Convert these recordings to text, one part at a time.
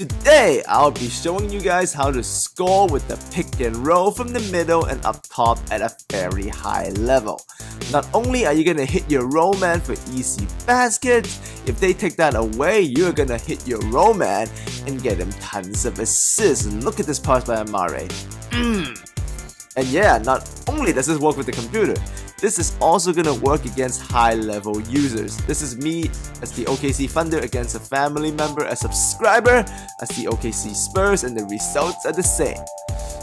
Today, I'll be showing you guys how to score with the pick and roll from the middle and up top at a very high level. Not only are you gonna hit your roll man for easy baskets, if they take that away, you're gonna hit your roll man and get him tons of assists. Look at this pass by Amare. And yeah, not only does this work with the computer, this is also gonna work against high-level users. This is me as the OKC Thunder against a family member, a subscriber as the OKC Spurs, and the results are the same.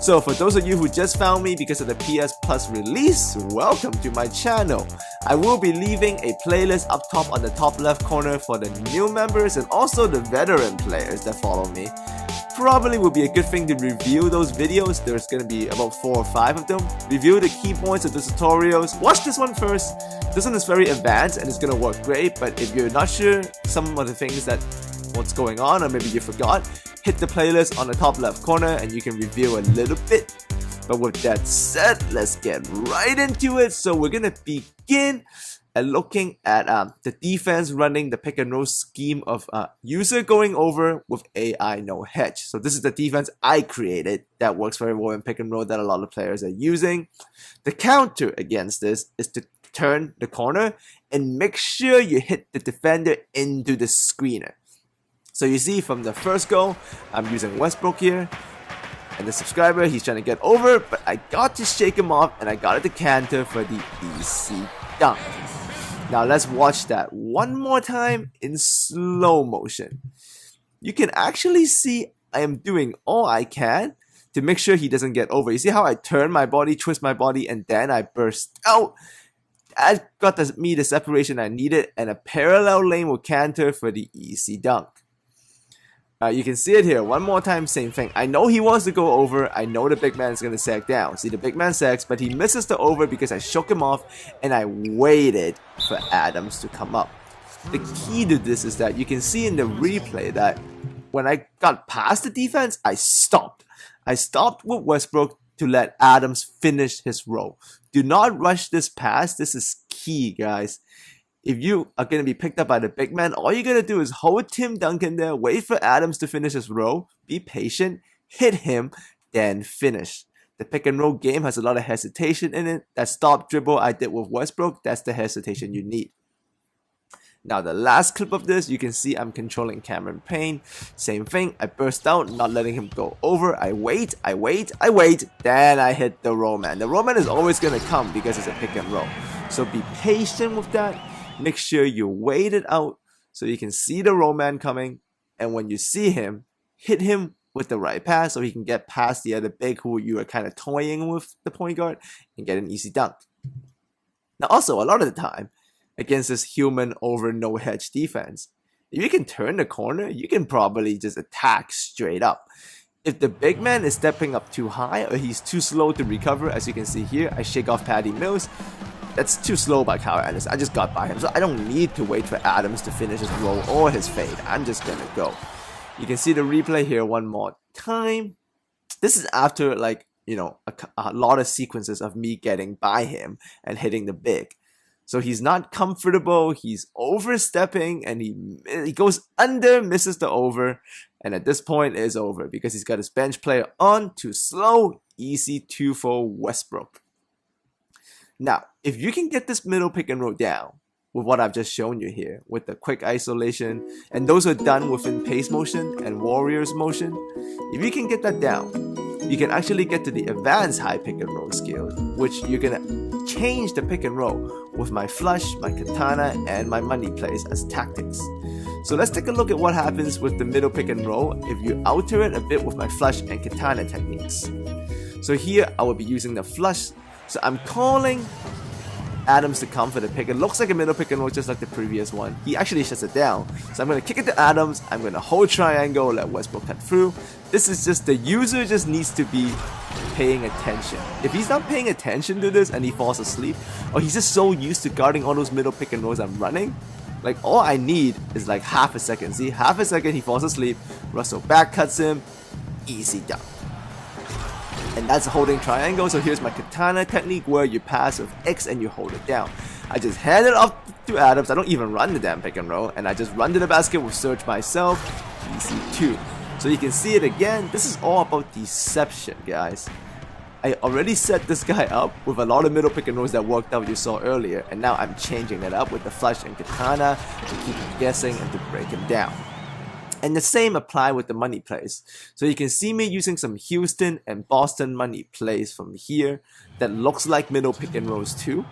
So for those of you who just found me because of the PS Plus release, welcome to my channel. I will be leaving a playlist up top on the top left corner for the new members and also the veteran players that follow me. Probably would be a good thing to review those videos. There's gonna be about 4 or 5 of them. Review the key points of the tutorials. Watch this one first. This one is very advanced and it's gonna work great, but if you're not sure some of the things that what's going on or maybe you forgot, hit the playlist on the top left corner and you can review a little bit. But with that said, let's get right into it. So we're gonna begin looking at the defense running the pick and roll scheme of user going over with AI no hedge. So this is the defense I created that works very well in pick and roll that a lot of players are using. The counter against this is to turn the corner and make sure you hit the defender into the screener. So you see from the first goal, I'm using Westbrook here. And the subscriber, he's trying to get over, but I got to shake him off and I got it to counter for the easy dunk. Now let's watch that one more time in slow motion. You can actually see I am doing all I can to make sure he doesn't get over. You see how I turn my body, twist my body, and then I burst out? That got me the separation I needed, and a parallel lane will counter for the easy dunk. You can see it here. One more time, same thing. I know he wants to go over. I know the big man is going to sag down. See, the big man sags, but he misses the over because I shook him off and I waited for Adams to come up. The key to this is that you can see in the replay that when I got past the defense, I stopped. I stopped with Westbrook to let Adams finish his roll. Do not rush this pass. This is key, guys. If you are going to be picked up by the big man, all you're going to do is hold Tim Duncan there, wait for Adams to finish his roll, be patient, hit him, then finish. The pick and roll game has a lot of hesitation in it. That stop dribble I did with Westbrook, that's the hesitation you need. Now the last clip of this, you can see I'm controlling Cameron Payne. Same thing, I burst out, not letting him go over. I wait, then I hit the roll man. The roll man is always going to come because it's a pick and roll. So be patient with that. Make sure you wait it out so you can see the roll man coming, and when you see him, hit him with the right pass so he can get past the other big who you are kind of toying with the point guard and get an easy dunk. Now also, a lot of the time, against this human over no hedge defense, if you can turn the corner, you can probably just attack straight up. If the big man is stepping up too high or he's too slow to recover, as you can see here, I shake off Patty Mills. That's too slow by Kyle Anderson. I just got by him, so I don't need to wait for Adams to finish his roll or his fade. I'm just gonna go. You can see the replay here one more time. This is after, like, you know, a lot of sequences of me getting by him and hitting the big. So he's not comfortable, he's overstepping, and he goes under, misses the over, and at this point it is over because he's got his bench player on, too slow, easy 2-4 Westbrook. Now, if you can get this middle pick and roll down with what I've just shown you here, with the quick isolation, and those are done within pace motion and warriors motion, if you can get that down, you can actually get to the advanced high pick and roll skills, which you're gonna change the pick and roll with my flush, my katana, and my money plays as tactics. So let's take a look at what happens with the middle pick and roll if you alter it a bit with my flush and katana techniques. So here I will be using the flush. So I'm calling Adams to come for the pick. It looks like a middle pick and roll just like the previous one. He actually shuts it down. So I'm going to kick it to Adams. I'm going to hold triangle, let Westbrook cut through. This is just, the user just needs to be paying attention. If he's not paying attention to this and he falls asleep, or he's just so used to guarding all those middle pick and rolls I'm running, like all I need is like half a second. See, half a second he falls asleep, Russell back cuts him, easy dunk. And that's a holding triangle. So here's my katana technique where you pass with X and you hold it down. I just hand it off to Adams. I don't even run the damn pick and roll, and I just run to the basket with Surge myself. Easy 2. So you can see it again. This is all about deception, guys. I already set this guy up with a lot of middle pick and rolls that worked out you saw earlier, and now I'm changing it up with the flush and katana to keep him guessing and to break him down. And the same apply with the money plays. So you can see me using some Houston and Boston money plays from here that looks like middle pick and rolls too.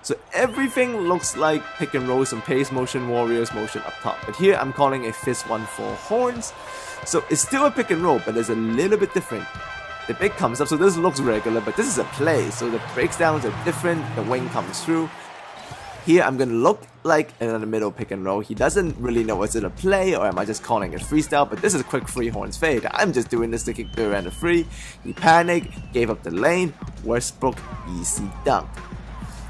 So everything looks like pick and rolls from pace motion, warriors motion up top. But here I'm calling a fist 1-4 horns. So it's still a pick and roll, but it's a little bit different. The big comes up, so this looks regular, but this is a play. So the breakdowns are different, the wing comes through. Here I'm gonna look like another middle pick and roll. He doesn't really know is it a play or am I just calling it freestyle, but this is a quick free horns fade. I'm just doing this to kick Durant free. He panicked, gave up the lane, Westbrook easy dunk.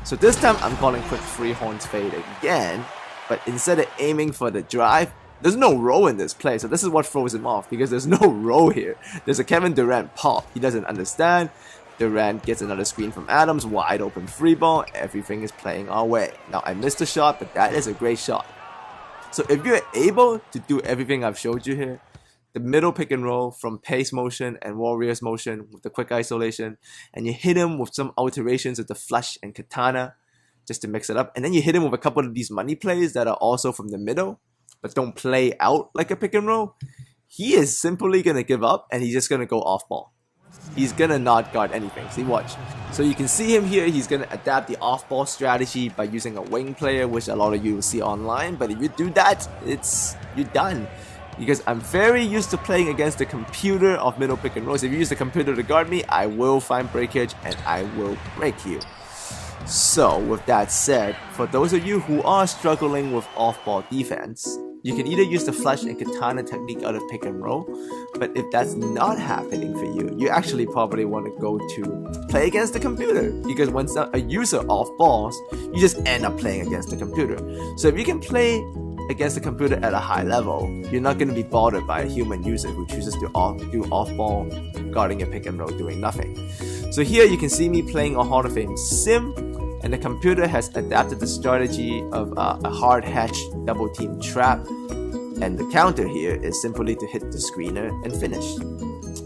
So this time I'm calling quick free horns fade again, but instead of aiming for the drive, there's no roll in this play, so this is what throws him off because there's no roll here. There's a Kevin Durant pop. He doesn't understand. Durant gets another screen from Adams, wide open free ball. Everything is playing our way. Now I missed a shot, but that is a great shot. So if you're able to do everything I've showed you here, the middle pick and roll from pace motion and warriors motion with the quick isolation, and you hit him with some alterations with the flush and katana just to mix it up, and then you hit him with a couple of these money plays that are also from the middle but don't play out like a pick and roll, he is simply gonna give up and he's just gonna go off ball. He's gonna not guard anything. See, watch. So you can see him here, he's gonna adapt the off ball strategy by using a wing player, which a lot of you will see online, but if you do that, you're done. Because I'm very used to playing against the computer of middle pick and rolls. If you use the computer to guard me, I will find breakage and I will break you. So with that said, for those of you who are struggling with off-ball defense, you can either use the flush and katana technique out of pick and roll, but if that's not happening for you, you actually probably want to go to play against the computer, because when a user off balls, you just end up playing against the computer. So if you can play against the computer at a high level, you're not going to be bothered by a human user who chooses to do off-ball guarding a pick and roll doing nothing. So here you can see me playing a Hall of Fame sim, and the computer has adapted the strategy of a hard hatch double team trap, and the counter here is simply to hit the screener and finish.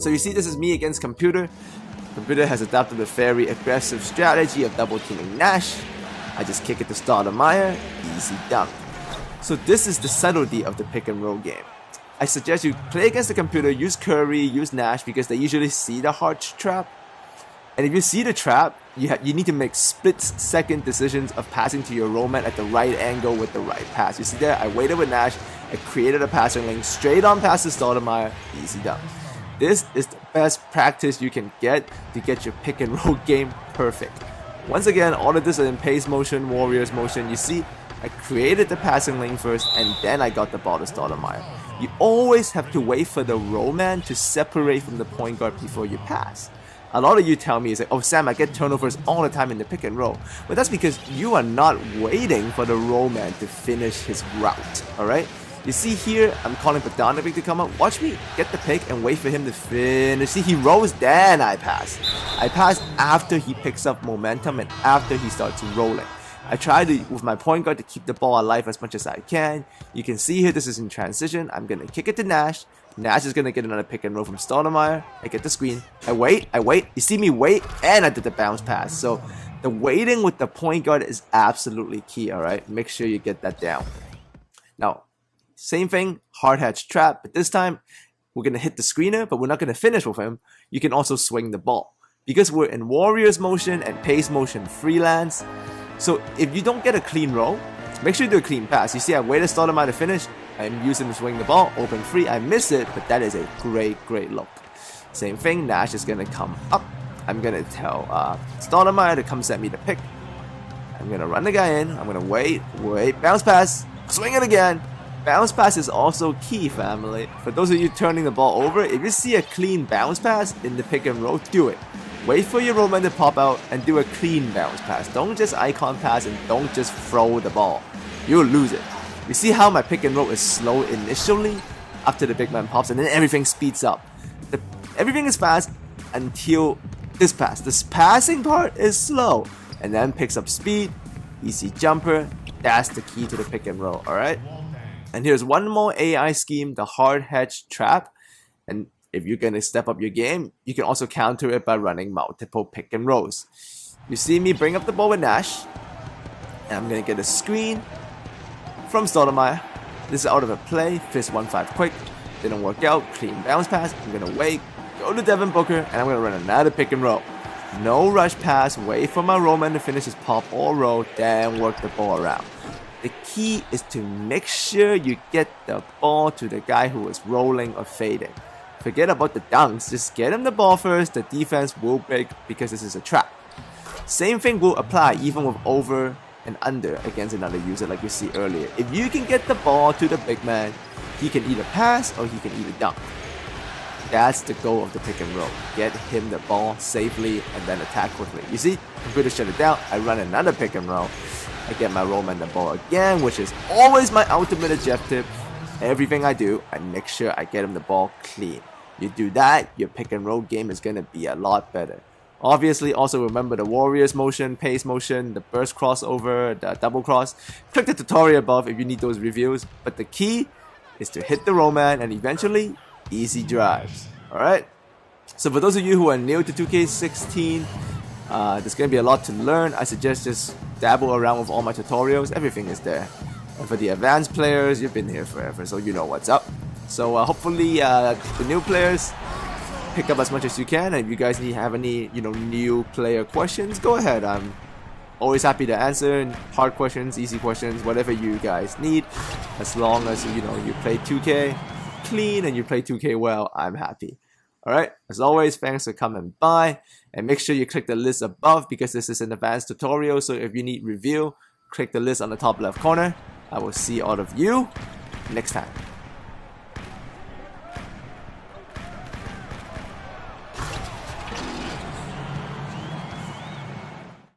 So you see this is me against computer. Computer has adapted a very aggressive strategy of double teaming Nash. I just kick it to Stoudemire, easy dunk. So this is the subtlety of the pick and roll game. I suggest you play against the computer, use Curry, use Nash, because they usually see the hard trap. And if you see the trap, you need to make split-second decisions of passing to your roll man at the right angle with the right pass. You see there, I waited with Nash, I created a passing lane, straight on pass to Stoudemire, easy dunk. This is the best practice you can get to get your pick and roll game perfect. Once again, all of this is in pace motion, warriors motion. You see, I created the passing lane first, and then I got the ball to Stoudemire. You always have to wait for the roll man to separate from the point guard before you pass. A lot of you tell me, oh Sam, I get turnovers all the time in the pick and roll. But that's because you are not waiting for the roll man to finish his route, alright? You see here, I'm calling Bogdanovic to come up. Watch me get the pick and wait for him to finish. See, he rolls, then I pass. I pass after he picks up momentum and after he starts rolling. I try to, with my point guard, to keep the ball alive as much as I can. You can see here, this is in transition. I'm going to kick it to Nash. Nash is going to get another pick and roll from Stoudemire. I get the screen. I wait. You see me wait, and I did the bounce pass. So the waiting with the point guard is absolutely key, alright? Make sure you get that down. Now, same thing, hard hatch trap, but this time we're going to hit the screener, but we're not going to finish with him. You can also swing the ball. Because we're in warriors motion and pace motion freelance, so if you don't get a clean roll, make sure you do a clean pass. You see, I waited Stoudemire to finish. I'm using to swing the ball, open free. I miss it, but that is a great look. Same thing, Nash is going to come up. I'm going to tell Stoudemire to come set me the pick. I'm going to run the guy in. I'm going to wait, bounce pass, swing it again. Bounce pass is also key, family. For those of you turning the ball over, if you see a clean bounce pass in the pick and roll, do it. Wait for your rollman to pop out and do a clean bounce pass. Don't just icon pass and don't just throw the ball. You'll lose it. You see how my pick and roll is slow initially after the big man pops, and then everything speeds up. Everything is fast until this pass. This passing part is slow and then picks up speed. Easy jumper. That's the key to the pick and roll, alright? And here's one more AI scheme, the hard hatch trap. And if you're gonna step up your game, you can also counter it by running multiple pick and rolls. You see me bring up the ball with Nash, and I'm gonna get a screen from Stoudemire. This is out of a play, fist 1-5 quick, didn't work out, clean bounce pass, I'm gonna wait, go to Devin Booker, and I'm gonna run another pick and roll. No rush pass, wait for my rollman to finish his pop or roll, then work the ball around. The key is to make sure you get the ball to the guy who is rolling or fading. Forget about the dunks, just get him the ball first, the defense will break because this is a trap. Same thing will apply even with over and under against another user like you see earlier. If you can get the ball to the big man, he can either pass or he can either dunk. That's the goal of the pick and roll. Get him the ball safely and then attack quickly. You see, I'm going to shut it down. I run another pick and roll. I get my rollman the ball again, which is always my ultimate objective. Everything I do, I make sure I get him the ball clean. You do that, your pick and roll game is going to be a lot better. Obviously, also remember the Warriors motion, pace motion, the burst crossover, the double cross. Click the tutorial above if you need those reviews. But the key is to hit the rollman and eventually easy drives. Alright? So for those of you who are new to 2K16, there's going to be a lot to learn. I suggest just dabble around with all my tutorials. Everything is there. And for the advanced players, you've been here forever, so you know what's up. So hopefully the new players pick up as much as you can, and if you guys have any new player questions, go ahead. I'm always happy to answer hard questions, easy questions, whatever you guys need. As long as you play 2K clean and you play 2K well, I'm happy. Alright, as always, thanks for coming by, and make sure you click the list above because this is an advanced tutorial. So if you need review, click the list on the top left corner. I will see all of you next time.